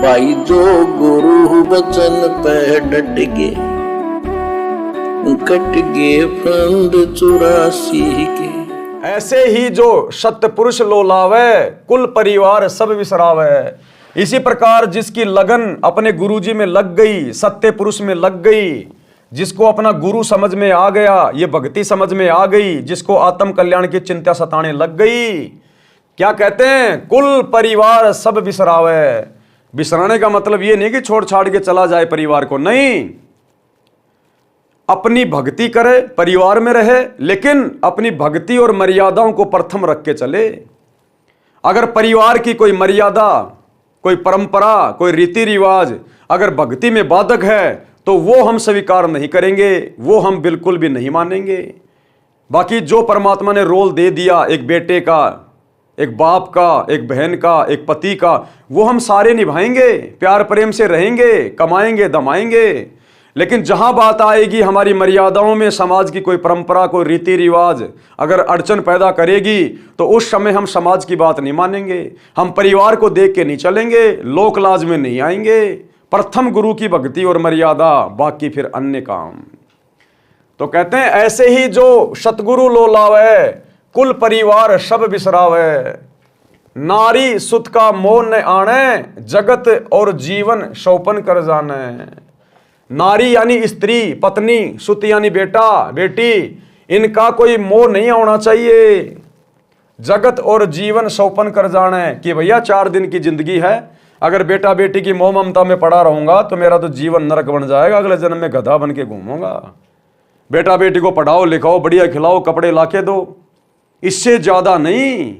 भाई जो गुरु वचन पे डट गे, कट गे फंद 84 के। ऐसे ही जो सत्य पुरुष लो लावे, कुल परिवार सब विसरावे। इसी प्रकार जिसकी लगन अपने गुरुजी में लग गई, सत्य पुरुष में लग गई, जिसको अपना गुरु समझ में आ गया, ये भक्ति समझ में आ गई, जिसको आत्म कल्याण की चिंता सताने लग गई, क्या कहते हैं, कुल परिवार सब बिसरावे। बिसराने का मतलब ये नहीं कि छोड़ छाड़ के चला जाए परिवार को, नहीं, अपनी भक्ति करे, परिवार में रहे, लेकिन अपनी भक्ति और मर्यादाओं को प्रथम रख के चले। अगर परिवार की कोई मर्यादा, कोई परंपरा, कोई रीति रिवाज अगर भक्ति में बाधक है तो वो हम स्वीकार नहीं करेंगे, वो हम बिल्कुल भी नहीं मानेंगे। बाकी जो परमात्मा ने रोल दे दिया एक बेटे का, एक बाप का, एक बहन का, एक पति का, वो हम सारे निभाएंगे, प्यार प्रेम से रहेंगे, कमाएंगे दमाएंगे। लेकिन जहां बात आएगी हमारी मर्यादाओं में, समाज की कोई परंपरा, कोई रीति रिवाज अगर अड़चन पैदा करेगी तो उस समय हम समाज की बात नहीं मानेंगे, हम परिवार को देख के नहीं चलेंगे, लोक लाज में नहीं आएंगे। प्रथम गुरु की भक्ति और मर्यादा, बाकी फिर अन्य काम। तो कहते हैं ऐसे ही जो सतगुरु लो लावे, कुल परिवार सब बिसरावे। नारी सुत का मोह न आने, जगत और जीवन शोपन कर जाने। नारी यानी स्त्री, पत्नी, सुत यानी बेटा बेटी, इनका कोई मोह नहीं होना चाहिए। जगत और जीवन शोपन कर जाने कि भैया 4 दिन की जिंदगी है, अगर बेटा बेटी की मोह ममता में पड़ा रहूंगा तो मेरा तो जीवन नरक बन जाएगा, अगले जन्म में गधा बन के घूमूंगा। बेटा बेटी को पढ़ाओ लिखाओ, बढ़िया खिलाओ, कपड़े लाके दो, इससे ज्यादा नहीं,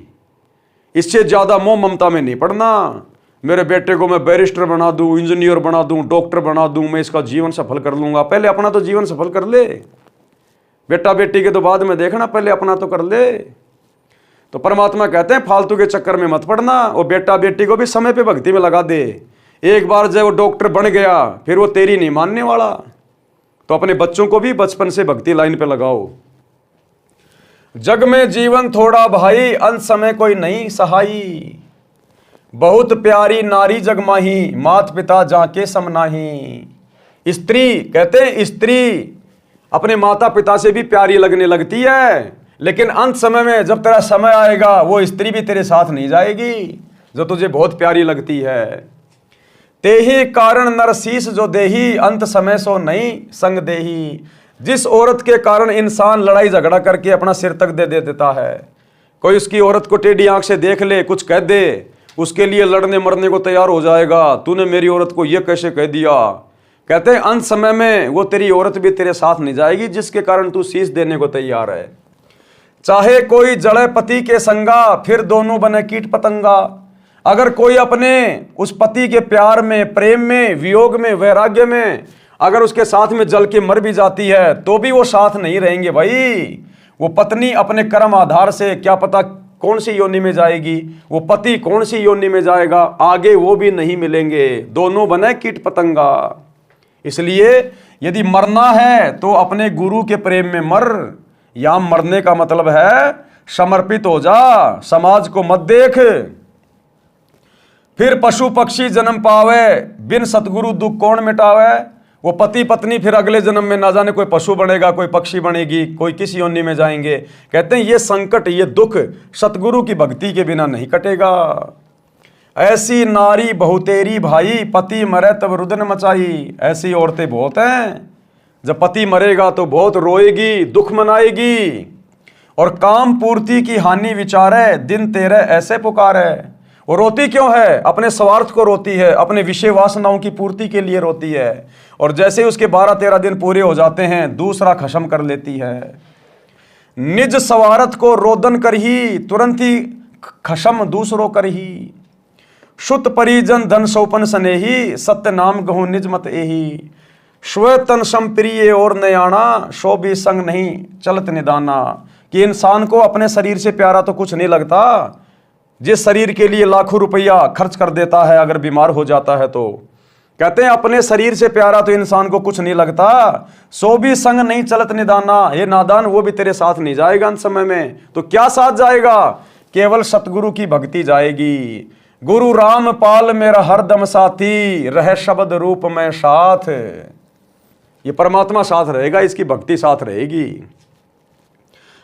इससे ज्यादा मोह ममता में नहीं पड़ना। मेरे बेटे को मैं बैरिस्टर बना दूं, इंजीनियर बना दूं, डॉक्टर बना दूं, मैं इसका जीवन सफल कर लूंगा। पहले अपना तो जीवन सफल कर ले, बेटा बेटी के तो बाद में देखना, पहले अपना तो कर ले। तो परमात्मा कहते हैं फालतू के चक्कर में मत पड़ना, और बेटा बेटी को भी समय पे भक्ति में लगा दे। एक बार जब वो डॉक्टर बन गया फिर वो तेरी नहीं मानने वाला, तो अपने बच्चों को भी बचपन से भक्ति लाइन पे लगाओ। जग में जीवन थोड़ा भाई, अंत समय कोई नहीं सहाई। बहुत प्यारी नारी जगमाही, मात पिता जाके समनाही। स्त्री कहते हैं स्त्री अपने माता पिता से भी प्यारी लगने लगती है, लेकिन अंत समय में जब तेरा समय आएगा वो स्त्री भी तेरे साथ नहीं जाएगी जो तुझे बहुत प्यारी लगती है। तेहि कारण नरसीस जो देही, अंत समय सो नहीं संग देही। जिस औरत के कारण इंसान लड़ाई झगड़ा करके अपना सिर तक दे देता है, कोई उसकी औरत को टेढ़ी आंख से देख ले, कुछ कह दे, उसके लिए लड़ने मरने को तैयार हो जाएगा, तूने मेरी औरत को यह कैसे कह दिया। कहते हैं अंत समय में वो तेरी औरत भी तेरे साथ नहीं जाएगी जिसके कारण तू शीश देने को तैयार है। चाहे कोई जड़े पति के संगा, फिर दोनों बने कीट पतंगा। अगर कोई अपने उस पति के प्यार में, प्रेम में, वियोग में, वैराग्य में अगर उसके साथ में जल के मर भी जाती है तो भी वो साथ नहीं रहेंगे भाई। वो पत्नी अपने कर्म आधार से क्या पता कौन सी योनि में जाएगी, वो पति कौन सी योनि में जाएगा, आगे वो भी नहीं मिलेंगे, दोनों बने कीट पतंगा। इसलिए यदि मरना है तो अपने गुरु के प्रेम में मर। या मरने का मतलब है समर्पित हो जा, समाज को मत देख। फिर पशु पक्षी जन्म पावे, बिन सतगुरु दुख कौन मिटावे। वो पति पत्नी फिर अगले जन्म में ना जाने कोई पशु बनेगा, कोई पक्षी बनेगी, कोई किसी योनि में जाएंगे। कहते हैं ये संकट, ये दुख सतगुरु की भक्ति के बिना नहीं कटेगा। ऐसी नारी बहुतेरी भाई, पति मरे तब रुदन मचाई। ऐसी औरतें बहुत हैं, जब पति मरेगा तो बहुत रोएगी, दुख मनाएगी, और काम पूर्ति की हानि विचारे, दिन तेरे ऐसे पुकारे। वो रोती क्यों है? अपने स्वार्थ को रोती है, अपने विषय वासनाओं की पूर्ति के लिए रोती है, और जैसे उसके 12-13 दिन पूरे हो जाते हैं दूसरा खत्म कर लेती है। निज स्वार्थ को रोदन कर ही, तुरंत ही खत्म दूसरों कर ही। शुत परिजन धन सौपन स्नेही, सत्य नाम गहु निज मत एही। श्वेतन संप्रिय और नयाना, शो भी संग नहीं चलत निदाना। कि इंसान को अपने शरीर से प्यारा तो कुछ नहीं लगता, जिस शरीर के लिए लाखों रुपया खर्च कर देता है अगर बीमार हो जाता है तो। कहते हैं अपने शरीर से प्यारा तो इंसान को कुछ नहीं लगता, सो भी संग नहीं चलत निदाना। ये नादान वो भी तेरे साथ नहीं जाएगा अंत समय में। तो क्या साथ जाएगा? केवल सतगुरु की भक्ति जाएगी। गुरु राम पाल मेरा हरदम साथी, रहे शब्द रूप में साथ। ये परमात्मा साथ रहेगा, इसकी भक्ति साथ रहेगी।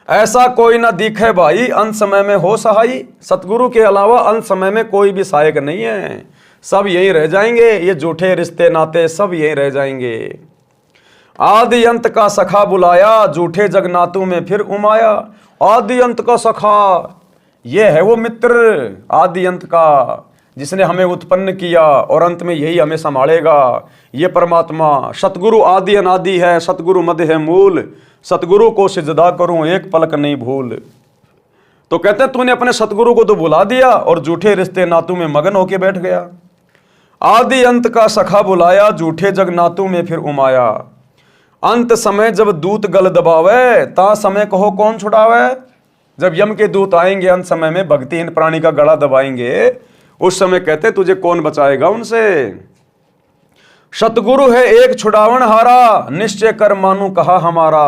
ऐसा कोई ना दिखे भाई, अंत समय में हो सहाई। सतगुरु के अलावा अंत समय में कोई भी सहायक नहीं है, सब यहीं रह जाएंगे। ये झूठे रिश्ते नाते सब यहीं रह जाएंगे। आदि अंत का सखा बुलाया, झूठे जगनातों में फिर उमाया। आदि अंत का सखा, ये है वो मित्र आदि अंत का, जिसने हमें उत्पन्न किया और अंत में यही हमें संभालेगा। ये परमात्मा सतगुरु आदि अनादि है, सतगुरु मध्य है मूल। सतगुरु को सिजदा करूं एक पलक नहीं भूल। तो कहते हैं तूने अपने सतगुरु को तो बुला दिया और झूठे रिश्ते नातों में मगन होके बैठ गया। आदि अंत का सखा बुलाया, झूठे जग नातों में फिर उमाया। अंत समय जब दूत गल दबावे, ता समय कहो कौन छुड़ावे। जब यम के दूत आएंगे अंत समय में, भक्तिहीन प्राणी का गला दबाएंगे, उस समय कहते तुझे कौन बचाएगा उनसे। सतगुरु है एक छुड़ावन हारा, निश्चय कर मानू कहा हमारा।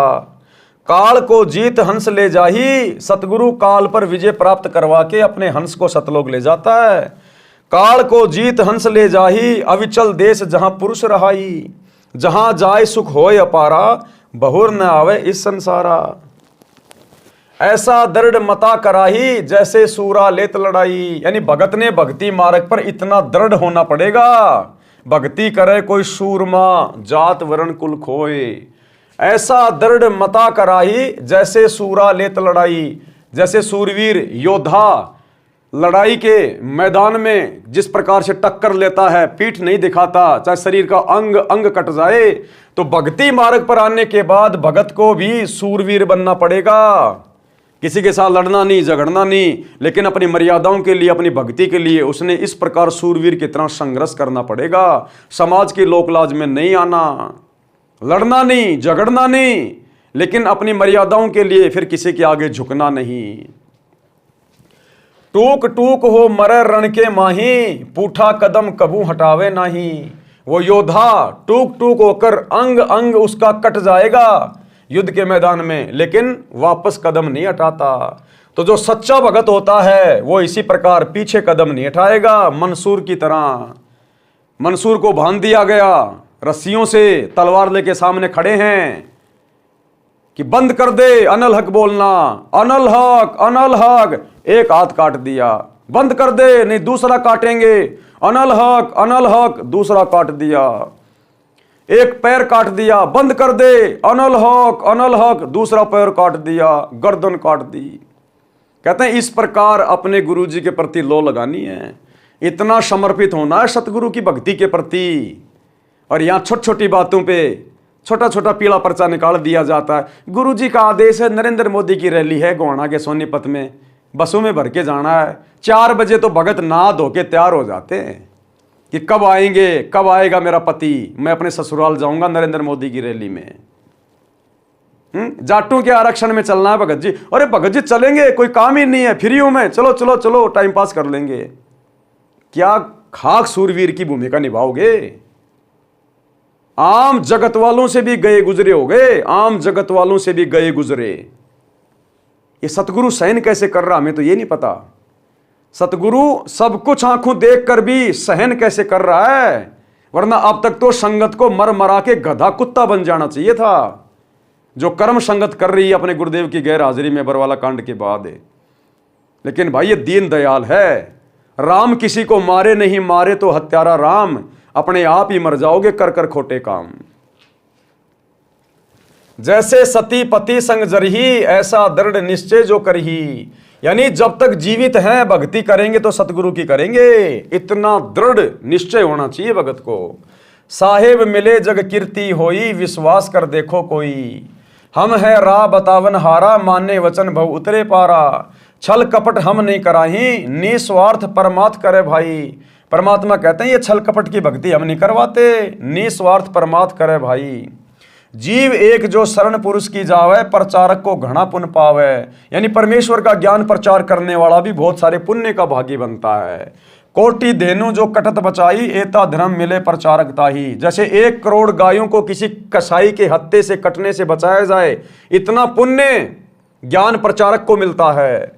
काल को जीत हंस ले जाही, सतगुरु काल पर विजय प्राप्त करवा के अपने हंस को सतलोक ले जाता है। काल को जीत हंस ले जाही, अविचल देश जहां पुरुष रहाई। जहां जाए सुख होए अपारा, बहुर न आवे इस संसारा। ऐसा दृढ़ मता कराही, जैसे सूरा लेत लड़ाई। यानी भगत ने भक्ति मार्ग पर इतना दृढ़ होना पड़ेगा। भक्ति करे कोई सूरमा, जात वर्ण कुल खोए। ऐसा दृढ़ मता कराही, जैसे सूरा लेत लड़ाई। जैसे सूरवीर योद्धा लड़ाई के मैदान में जिस प्रकार से टक्कर लेता है, पीठ नहीं दिखाता, चाहे शरीर का अंग अंग कट जाए। तो भक्ति मार्ग पर आने के बाद भगत को भी सूरवीर बनना पड़ेगा। किसी के साथ लड़ना नहीं, झगड़ना नहीं, लेकिन अपनी मर्यादाओं के लिए, अपनी भक्ति के लिए उसने इस प्रकार सूरवीर की तरह संघर्ष करना पड़ेगा। समाज की लोकलाज में नहीं आना, लड़ना नहीं, झगड़ना नहीं, लेकिन अपनी मर्यादाओं के लिए फिर किसी के आगे झुकना नहीं। टूक टूक हो मरे रण के माही, पूठा कदम कबू हटावे नहीं। वो योद्धा टूक टूक होकर अंग अंग उसका कट जाएगा युद्ध के मैदान में, लेकिन वापस कदम नहीं हटाता। तो जो सच्चा भगत होता है वो इसी प्रकार पीछे कदम नहीं हटाएगा। मंसूर की तरह, मंसूर को बांध दिया गया रस्सियों से, तलवार लेके सामने खड़े हैं कि बंद कर दे अनल हक बोलना, अनल हक अनल हक। एक हाथ काट दिया, बंद कर दे नहीं दूसरा काटेंगे, अनल हक दूसरा काट दिया। एक पैर काट दिया, बंद कर दे अनल हक दूसरा पैर काट दिया, गर्दन काट दी। कहते हैं इस प्रकार अपने गुरु जी के प्रति लो लगानी है, इतना समर्पित होना है सतगुरु की भक्ति के प्रति। और यहाँ छोटी छोटी बातों पे छोटा छोटा पीला पर्चा निकाल दिया जाता है। गुरु जी का आदेश है, नरेंद्र मोदी की रैली है गोहाना के सोनीपत में, बसों में भर के जाना है। 4 बजे तो भगत नहा धो के तैयार हो जाते हैं कि कब आएंगे, कब आएगा मेरा पति, मैं अपने ससुराल जाऊंगा नरेंद्र मोदी की रैली में। जाटों के आरक्षण में चलना है भगत जी। अरे भगत जी चलेंगे, कोई काम ही नहीं है, फ्री हूं मैं, चलो चलो चलो टाइम पास कर लेंगे। क्या खाक सूरवीर की भूमिका निभाओगे? आम जगत वालों से भी गए गुजरे हो गए, आम जगत वालों से भी गए गुजरे। ये सतगुरु सहन कैसे कर रहा, हमें तो ये नहीं पता। सतगुरु सब कुछ आंखों देख कर भी सहन कैसे कर रहा है, वरना अब तक तो संगत को मर मरा के गधा कुत्ता बन जाना चाहिए था। जो कर्म संगत कर रही है अपने गुरुदेव की गैर हाजिरी में बरवाला कांड के बाद। लेकिन भाई ये दीन दयाल है। राम किसी को मारे नहीं, मारे तो हत्यारा राम, अपने आप ही मर जाओगे कर कर खोटे काम। जैसे सती पति संग जरही, ऐसा दृढ़ निश्चय जो करही। यानी जब तक जीवित हैं भक्ति करेंगे तो सतगुरु की करेंगे, इतना दृढ़ निश्चय होना चाहिए भगत को। साहेब मिले जग कीर्ति होई, विश्वास कर देखो कोई। हम है राह बतावन हारा, माने वचन भव उतरे पारा। छल कपट हम नहीं कराही, निस्वार्थ परमार्थ करे भाई। परमात्मा कहते हैं ये छल कपट की भक्ति हम नहीं करवाते, निस्वार्थ परमार्थ करे भाई। जीव एक जो शरण पुरुष की जावे, प्रचारक को घना पुण्य पावे। यानी परमेश्वर का ज्ञान प्रचार करने वाला भी बहुत सारे पुण्य का भागी बनता है। कोटि धेनु जो कटत बचाई, एता धर्म मिले प्रचारक ताही। जैसे 1 करोड़ गायों को किसी कसाई के हत्थे से कटने से बचाया जाए, इतना पुण्य ज्ञान प्रचारक को मिलता है।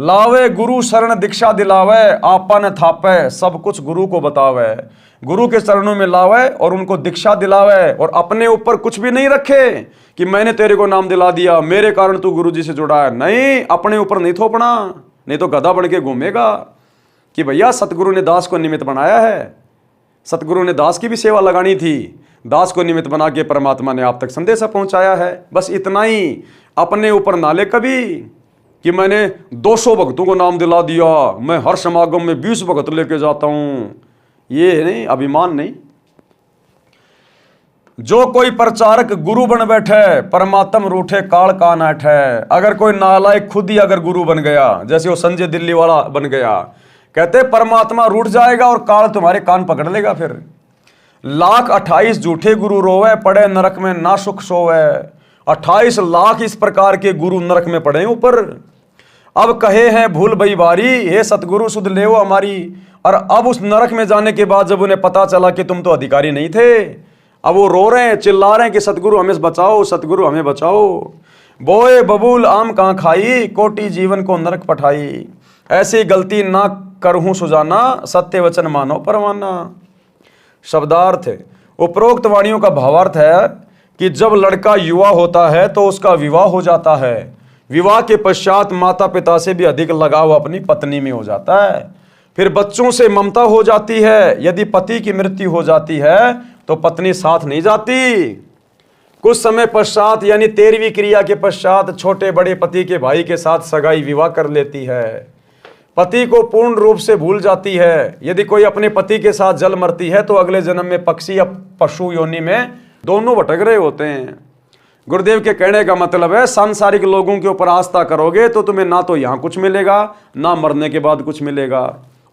लावे गुरु शरण दीक्षा दिलावे, आपन थापे सब कुछ गुरु को बतावे। गुरु के चरणों में लावे और उनको दीक्षा दिलावे और अपने ऊपर कुछ भी नहीं रखे कि मैंने तेरे को नाम दिला दिया, मेरे कारण तू गुरु जी से जुड़ा है। नहीं, अपने ऊपर नहीं थोपना, नहीं तो गधा बन के घूमेगा कि भैया सतगुरु ने दास को निमित्त बनाया है। सतगुरु ने दास की भी सेवा लगानी थी, दास को निमित्त बना के परमात्मा ने आप तक संदेशा पहुंचाया है। बस इतना ही, अपने ऊपर ना ले कभी कि मैंने 200 भक्तों को नाम दिला दिया, मैं हर समागम में 20 भक्त लेके जाता हूं। ये नहीं, अभिमान नहीं। जो कोई प्रचारक गुरु बन बैठे, परमात्म रूठे काल का नाठ है। अगर कोई नालायक खुद ही अगर गुरु बन गया, जैसे वो संजय दिल्ली वाला बन गया, कहते परमात्मा रूठ जाएगा और काल तुम्हारे कान पकड़ लेगा। फिर 1,28,000 झूठे गुरु रोवे, पड़े नरक में ना सुख सोवे। 28 लाख इस प्रकार के गुरु नरक में पड़े ऊपर। अब कहे हैं भूल भई बारी, हे सतगुरु सुध लेओ हमारी। और अब उस नरक में जाने के बाद जब उन्हें पता चला कि तुम तो अधिकारी नहीं थे, अब वो रो रहे हैं, चिल्ला रहे हैं कि सतगुरु हमें बचाओ, सतगुरु हमें बचाओ। बोए बबूल आम कहाँ खाई, कोटि जीवन को नरक पठाई। ऐसी गलती ना करहूं सुजाना, सत्य वचन मानो परवाना। शब्दार्थ है, उपरोक्त वाणियों का भावार्थ है कि जब लड़का युवा होता है तो उसका विवाह हो जाता है। विवाह के पश्चात माता पिता से भी अधिक लगाव अपनी पत्नी में हो जाता है। फिर बच्चों से ममता हो जाती है। यदि पति की मृत्यु हो जाती है तो पत्नी साथ नहीं जाती। कुछ समय पश्चात यानी 13वीं क्रिया के पश्चात छोटे बड़े पति के भाई के साथ सगाई विवाह कर लेती है। पति को पूर्ण रूप से भूल जाती है। यदि कोई अपने पति के साथ जल मरती है तो अगले जन्म में पक्षी या पशु योनि में दोनों भटक रहे होते हैं। गुरुदेव के कहने का मतलब है, सांसारिक लोगों के ऊपर आस्था करोगे तो तुम्हें ना तो यहां कुछ मिलेगा, ना मरने के बाद कुछ मिलेगा।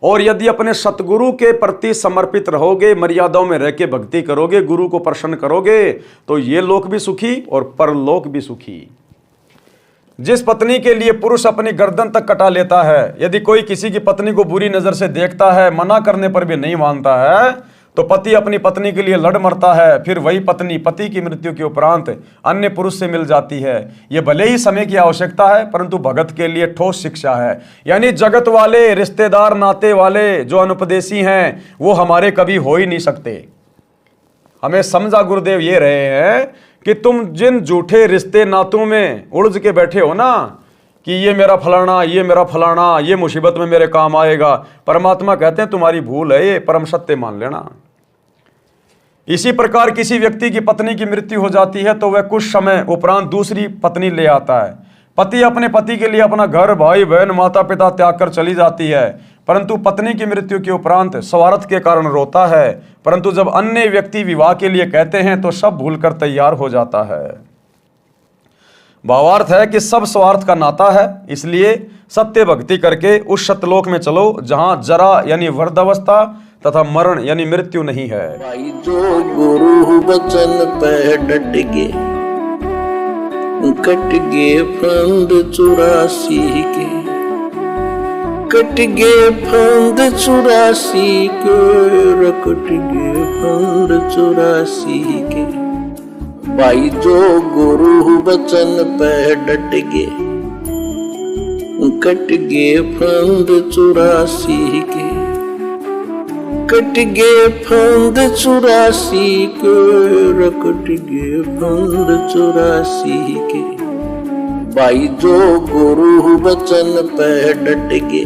और यदि अपने सतगुरु के प्रति समर्पित रहोगे, मर्यादाओं में रह के भक्ति करोगे, गुरु को प्रसन्न करोगे, तो ये लोक भी सुखी और परलोक भी सुखी। जिस पत्नी के लिए पुरुष अपनी गर्दन तक कटा लेता है, यदि कोई किसी की पत्नी को बुरी नजर से देखता है, मना करने पर भी नहीं मानता है, तो पति अपनी पत्नी के लिए लड़ मरता है। फिर वही पत्नी पति की मृत्यु के उपरांत अन्य पुरुष से मिल जाती है। यह भले ही समय की आवश्यकता है, परंतु भगत के लिए ठोस शिक्षा है। यानी जगत वाले, रिश्तेदार, नाते वाले जो अनुपदेशी हैं, वो हमारे कभी हो ही नहीं सकते। हमें समझा गुरुदेव ये रहे हैं कि तुम जिन झूठे रिश्ते नातों में उलझ के बैठे हो ना, कि ये मेरा फलाना, ये मेरा फलाना, ये मुसीबत में मेरे काम आएगा, परमात्मा कहते हैं तुम्हारी भूल है, ये परम सत्य मान लेना। इसी प्रकार किसी व्यक्ति की पत्नी की मृत्यु हो जाती है तो वह कुछ समय उपरांत दूसरी पत्नी ले आता है। पति अपने पति के लिए अपना घर, भाई बहन, माता पिता त्याग कर चली जाती है, परंतु पत्नी की मृत्यु के उपरांत स्वार्थ के कारण रोता है। परंतु जब अन्य व्यक्ति विवाह के लिए कहते हैं तो सब भूलकर तैयार हो जाता है। भावार्थ है कि सब स्वार्थ का नाता है, इसलिए सत्य भक्ति करके उस सतलोक में चलो जहां जरा यानी वृद्धावस्था तथा मरण यानी मृत्यु नहीं है। भाई जो गुरु बचन पे डट गे, कट गे फंद 84 के, कट गे फंद 84 के, कट गे फंद 84 के। भाई जो गुरु बचन पे डट गे, कट गे फंद 84 के, कट गे फंद 84 के, कट गे फंद 84 के। भाई जो गुरु बचन पे डट गे,